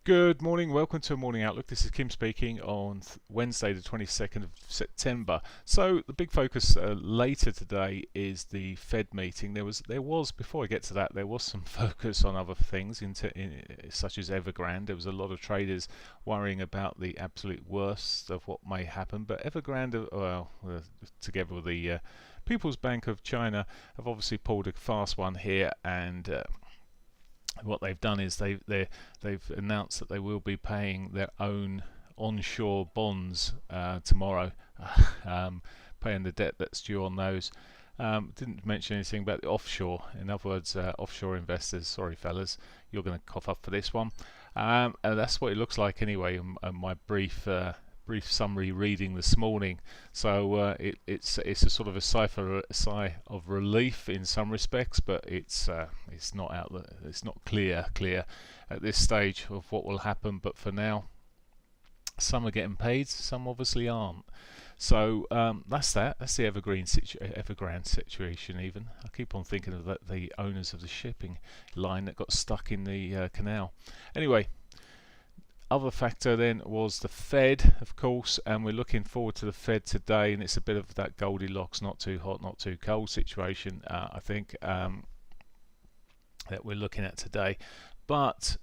Good morning, welcome to a morning outlook. This is Kim speaking on Wednesday, the 22nd of September. So the big focus later today is the Fed meeting. There was before I get to that, there was some focus on other things, such as Evergrande. There was a lot of traders worrying about the absolute worst of what may happen, but Evergrande, together with the People's Bank of China, have obviously pulled a fast one here, and what they've done is they've announced that they will be paying their own onshore bonds tomorrow, paying the debt that's due on those. Didn't mention anything about the offshore. In other words, offshore investors. Sorry, fellas, you're going to cough up for this one. And that's what it looks like anyway. In my brief summary reading this morning. So it's a sort of a sigh of relief in some respects, but it's not clear at this stage of what will happen. But for now, some are getting paid, some obviously aren't. So that's that. That's the Evergrande situation. Even I keep on thinking of the owners of the shipping line that got stuck in the canal. Anyway. Other factor then was the Fed, of course, and we're looking forward to the Fed today, and it's a bit of that Goldilocks, not too hot, not too cold situation, I think, that we're looking at today. But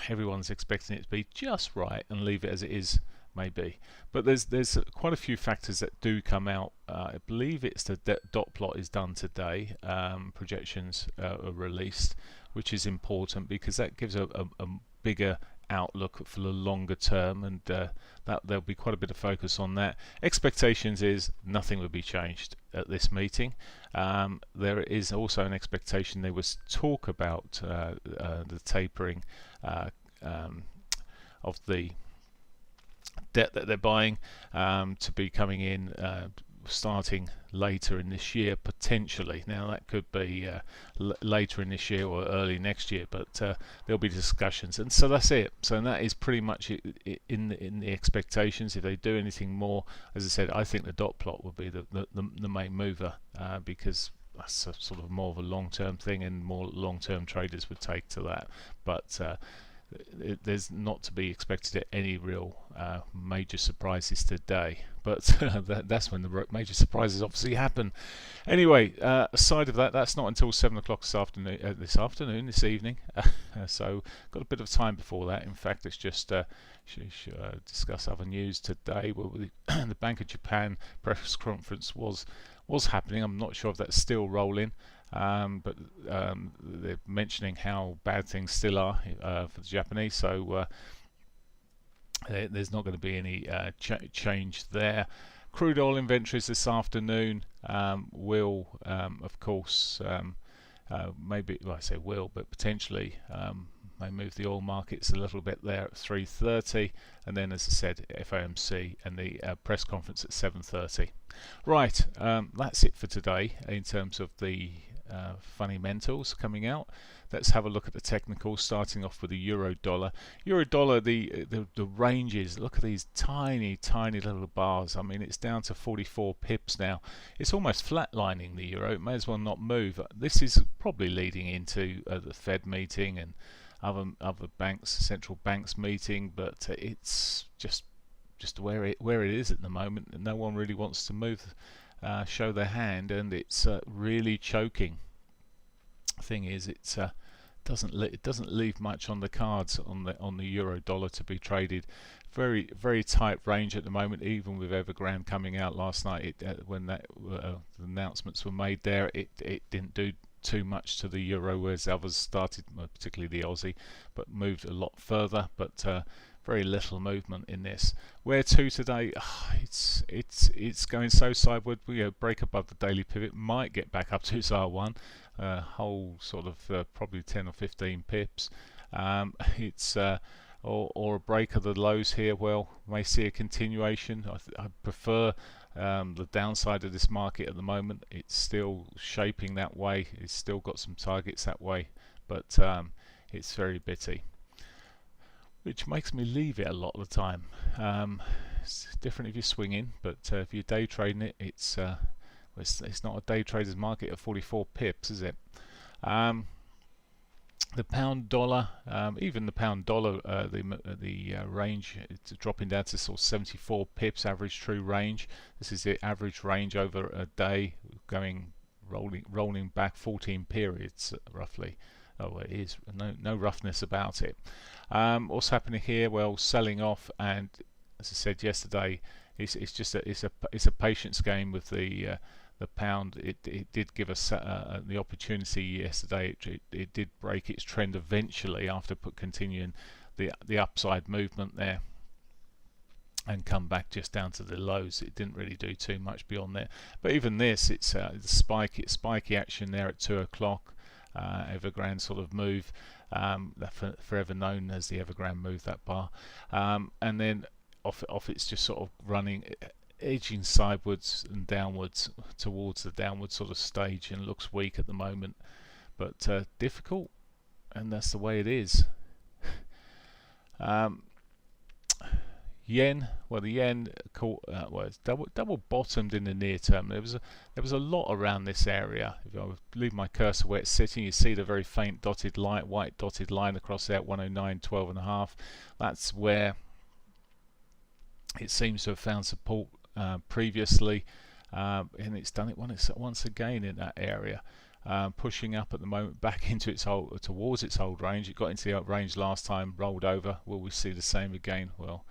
everyone's expecting it to be just right and leave it as it is, maybe. But there's quite a few factors that do come out. I believe it's the dot plot is done today. Projections are released, which is important because that gives a bigger outlook for the longer term, and that there'll be quite a bit of focus on that. Expectations is nothing will be changed at this meeting. There is also an expectation there was talk about the tapering of the debt that they're buying to be coming in starting later in this year, potentially. Now that could be later in this year or early next year, but there'll be discussions, and so that's it. So that is pretty much in the expectations. If they do anything more, as I said, I think the dot plot will be the main mover, because that's a sort of more of a long-term thing, and more long-term traders would take to that. But there's not to be expected any real major surprises today, but that's when the major surprises obviously happen. Anyway, aside of that, that's not until 7 o'clock this evening, so got a bit of time before that. In fact, let's just discuss other news today. Well, the Bank of Japan press conference was happening. I'm not sure if that's still rolling. But they're mentioning how bad things still are for the Japanese, so there's not going to be any change there. Crude oil inventories this afternoon will, of course, maybe, well, I say will, but potentially may move the oil markets a little bit there at 3:30, and then, as I said, FOMC and the press conference at 7:30. Right, that's it for today in terms of the fundamentals coming out. Let's have a look at the technicals, starting off with the euro dollar. Euro dollar, the ranges, look at these tiny little bars. I mean, it's down to 44 pips now. It's almost flatlining the euro. It may as well not move. This is probably leading into the Fed meeting and other banks, central banks meeting, but it's just where it is at the moment. No one really wants to move, show their hand, and it's really choking. Thing is, it doesn't leave much on the cards on the euro dollar to be traded. Very tight range at the moment. Even with Evergrande coming out last night, when the announcements were made there, it didn't do too much to the euro, whereas others started, particularly the Aussie, but moved a lot further. But very little movement in this. Where to today? It's going so sideward. We break above the daily pivot, might get back up to its R1, whole sort of probably 10 or 15 pips. It's or a break of the lows here. Well, may see a continuation. I prefer the downside of this market at the moment. It's still shaping that way. It's still got some targets that way, but it's very bitty, which makes me leave it a lot of the time. It's different if you're swinging, but if you're day trading it, it's not a day trader's market at 44 pips, is it? The pound dollar, even the pound dollar, the range, it's dropping down to sort of 74 pips average true range. This is the average range over a day, going rolling back 14 periods roughly. Oh, it is no roughness about it. What's happening here? Well, selling off, and as I said yesterday, it's just it's a patience game with the pound. It did give us the opportunity yesterday. It did break its trend eventually after continuing the upside movement there, and come back just down to the lows. It didn't really do too much beyond there. But even this, it's spiky action there at 2 o'clock. Evergrande sort of move, forever known as the Evergrande move, that bar, and then off it's just sort of running, edging sidewards and downwards towards the downward sort of stage, and looks weak at the moment, but difficult, and that's the way it is. Yen, well, the yen caught, it's double bottomed in the near term. There was a lot around this area. If I leave my cursor where it's sitting, you see the very faint dotted line, white dotted line across there at 109.12.5. That's where it seems to have found support previously, and it's done it once again in that area. Pushing up at the moment back into towards its old range. It got into the range last time, rolled over. Will we see the same again? Well,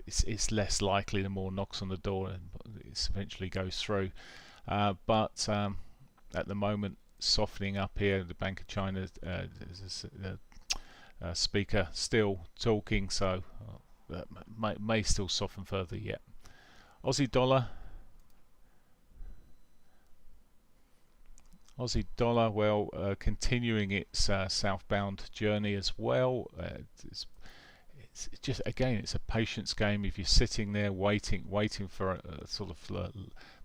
it's less likely the more knocks on the door and it eventually goes through. But at the moment, softening up here. The Bank of China speaker still talking, so that may still soften further yet. Aussie dollar. Aussie dollar, well, continuing its southbound journey as well. It's just, again, it's a patience game. If you're sitting there waiting for sort of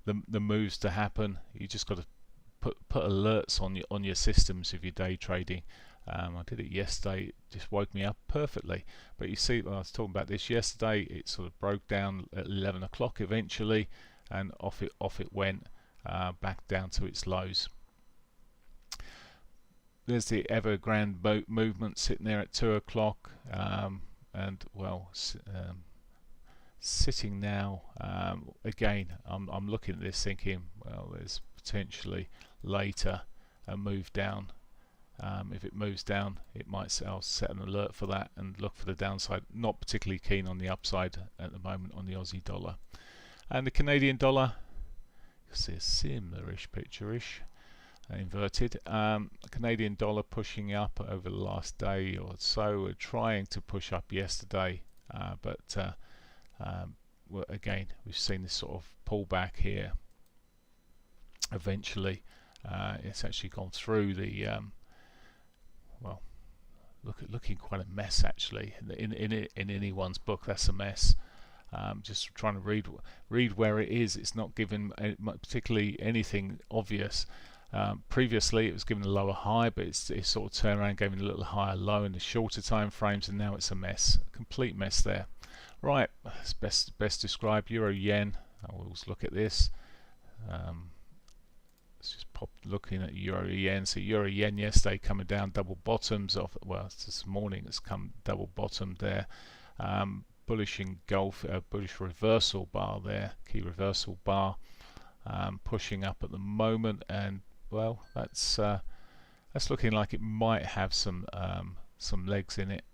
the moves to happen, you just got to put alerts on your systems if you're day trading. I did it yesterday. It just woke me up perfectly. But you see, when I was talking about this yesterday, it sort of broke down at 11 o'clock eventually, and off it went back down to its lows. There's the Evergrande movement sitting there at 2 o'clock, and well, sitting now. Again, I'm looking at this thinking, well, there's potentially later a move down. If it moves down, I'll set an alert for that and look for the downside. Not particularly keen on the upside at the moment on the Aussie dollar. And the Canadian dollar, you see a similar-ish picture-ish, inverted. Canadian dollar pushing up over the last day or so. We're trying to push up yesterday, but well, again, we've seen this sort of pullback here. Eventually, it's actually gone through the well, looking quite a mess actually. In anyone's book, that's a mess. Just trying to read where it is. It's not given particularly anything obvious. Previously, it was given a lower high, but it's sort of turned around, gave it a little higher low in the shorter time frames, and now it's a mess, a complete mess there. Right, it's best described. Euro yen. I will always look at this. Let's just pop looking at Euro yen. So Euro yen yesterday coming down, double bottoms off. Well, this morning it's come double bottomed there. Bullish engulf, bullish reversal bar there, key reversal bar, pushing up at the moment, and well, that's looking like it might have some legs in it.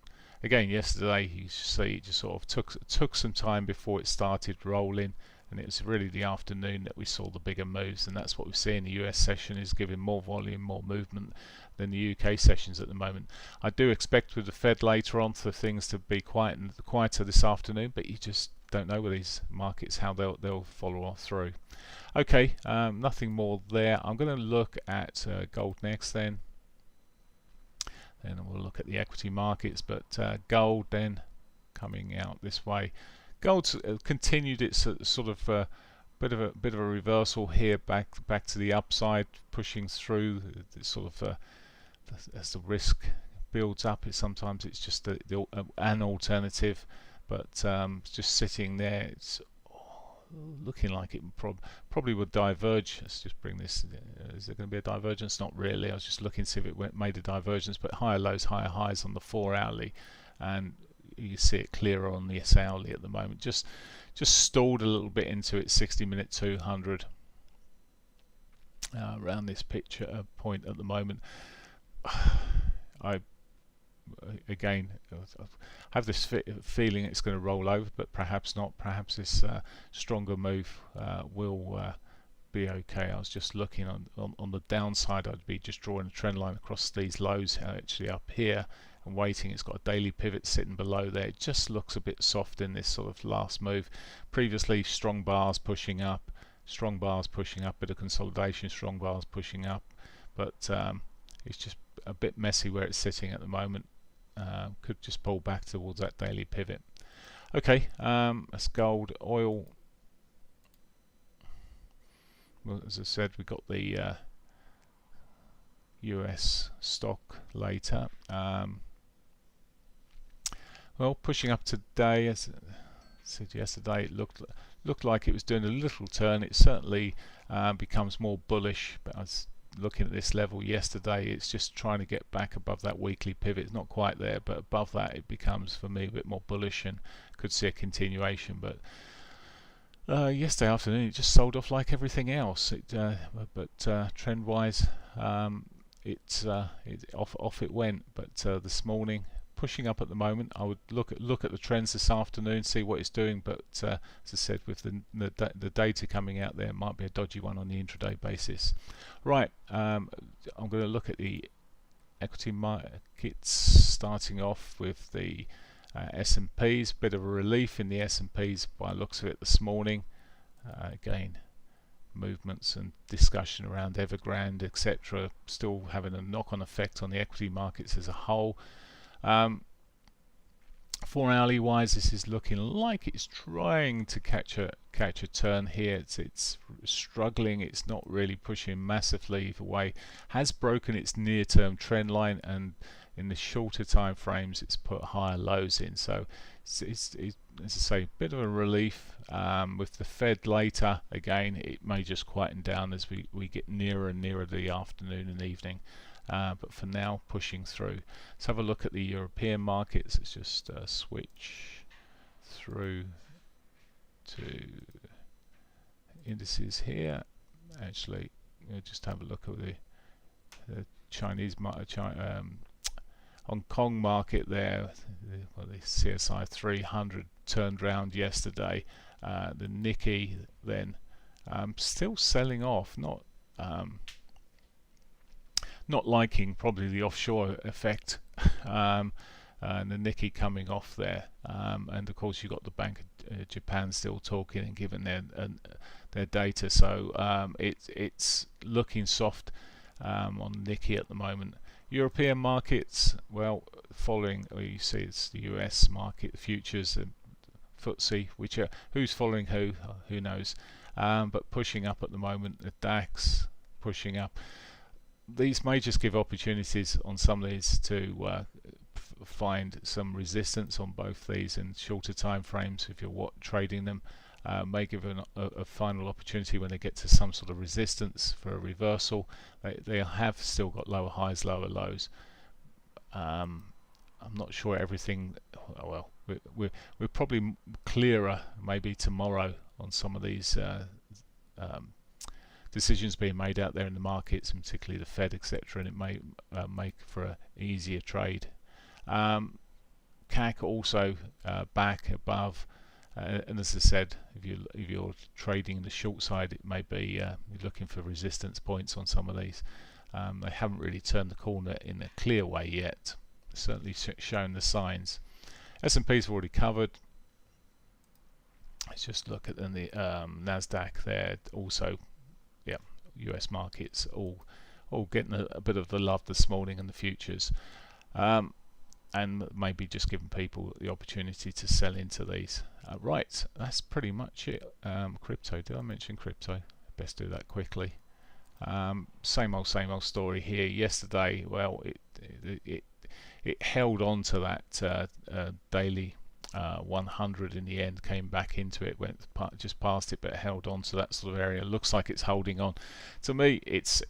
Again, yesterday you see it just sort of took some time before it started rolling, and it was really the afternoon that we saw the bigger moves, and that's what we see in the US session, is giving more volume, more movement than the UK sessions at the moment. I do expect with the Fed later on for things to be quieter this afternoon, but you just don't know with these markets how they'll follow on through. Okay, nothing more there. I'm going to look at gold next then we'll look at the equity markets, but gold then coming out this way. Gold's continued its sort of bit of a reversal here, back to the upside, pushing through sort of as the risk builds up. Sometimes it's just an alternative, but just sitting there. It's looking like it probably would diverge. Let's just bring this. Is there going to be a divergence? Not really. I was just looking to see if it made a divergence, but higher lows, higher highs on the 4-hourly, and you see it clearer on the S-hourly at the moment. Just stalled a little bit into its 60-minute 200 around this picture point at the moment. I have this feeling it's going to roll over, but perhaps not. Perhaps this stronger move will be okay. I was just looking on the downside. I'd be just drawing a trend line across these lows actually up here and waiting. It's got a daily pivot sitting below there. It just looks a bit soft in this sort of last move. Previously strong bars pushing up, strong bars pushing up, bit of consolidation, strong bars pushing up, but it's just a bit messy where it's sitting at the moment. Could just pull back towards that daily pivot. Okay, that's gold. Oil, well, as I said, we got the US stock later. Well, pushing up today, as I said yesterday, it looked like it was doing a little turn. It certainly becomes more bullish, but I was looking at this level yesterday, it's just trying to get back above that weekly pivot. It's not quite there, but above that it becomes for me a bit more bullish and could see a continuation. But yesterday afternoon it just sold off like everything else. Trend wise it's off it went. But this morning pushing up at the moment. I would look at the trends this afternoon, see what it's doing, but as I said, with the data coming out there, it might be a dodgy one on the intraday basis. Right, I'm going to look at the equity markets, starting off with the S&Ps. Bit of a relief in the S&Ps by the looks of it this morning. Again, movements and discussion around Evergrande, etc., still having a knock-on effect on the equity markets as a whole. 4-hourly wise, this is looking like it's trying to catch a turn here. It's struggling. It's not really pushing massively either way. Has broken its near-term trend line, and in the shorter time frames, it's put higher lows in. So it's as I say, a bit of a relief. With the Fed later, again, it may just quieten down as we get nearer and nearer the afternoon and evening. But for now, pushing through. Let's have a look at the European markets. Let's just switch through to indices here. Actually, just have a look at the Chinese market, Hong Kong market there. The CSI 300 turned round yesterday. The Nikkei then still selling off, not liking probably the offshore effect, and the Nikkei coming off there, and of course you've got the Bank of Japan still talking and giving their data, so it's looking soft on Nikkei at the moment. European markets, well, following, you see it's the US market, the futures, and FTSE, who's following who knows, but pushing up at the moment. The DAX pushing up. These may just give opportunities on some of these to find some resistance on both these in shorter time frames. If you're trading them, may give a final opportunity when they get to some sort of resistance for a reversal. They have still got lower highs, lower lows. I'm not sure everything. Well, we're probably clearer maybe tomorrow on some of these decisions being made out there in the markets, and particularly the Fed, etc., and it may make for an easier trade. CAC also back above, and as I said, if you're trading the short side, it may be you're looking for resistance points on some of these. They haven't really turned the corner in a clear way yet. Certainly shown the signs. S&P's already covered. Let's just look at the Nasdaq there also. Yeah, US markets all getting a bit of the love this morning in the futures, and maybe just giving people the opportunity to sell into these. Right, that's pretty much it. Crypto, did I mention crypto? Best do that quickly. Same old story here. Yesterday, well, it held on to that daily 100 in the end, came back into it, went just past it, but held on to that sort of area. Looks like it's holding on. To me, it's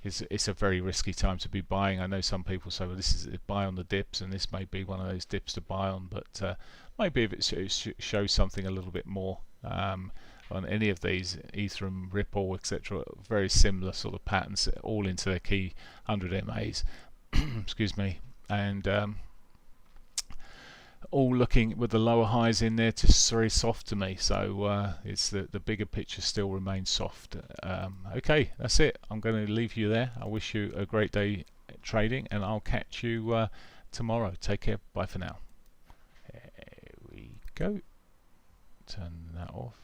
a very risky time to be buying. I know some people say, well, this is a buy on the dips, and this may be one of those dips to buy on, but maybe if it shows something a little bit more on any of these, Ethereum, Ripple, etc., very similar sort of patterns, all into their key 100 MAs. Excuse me, and all looking with the lower highs in there just very soft to me. So it's the bigger picture still remains soft. Okay, that's it. I'm going to leave you there. I wish you a great day trading, and I'll catch you tomorrow. Take care. Bye for now. Here we go. Turn that off.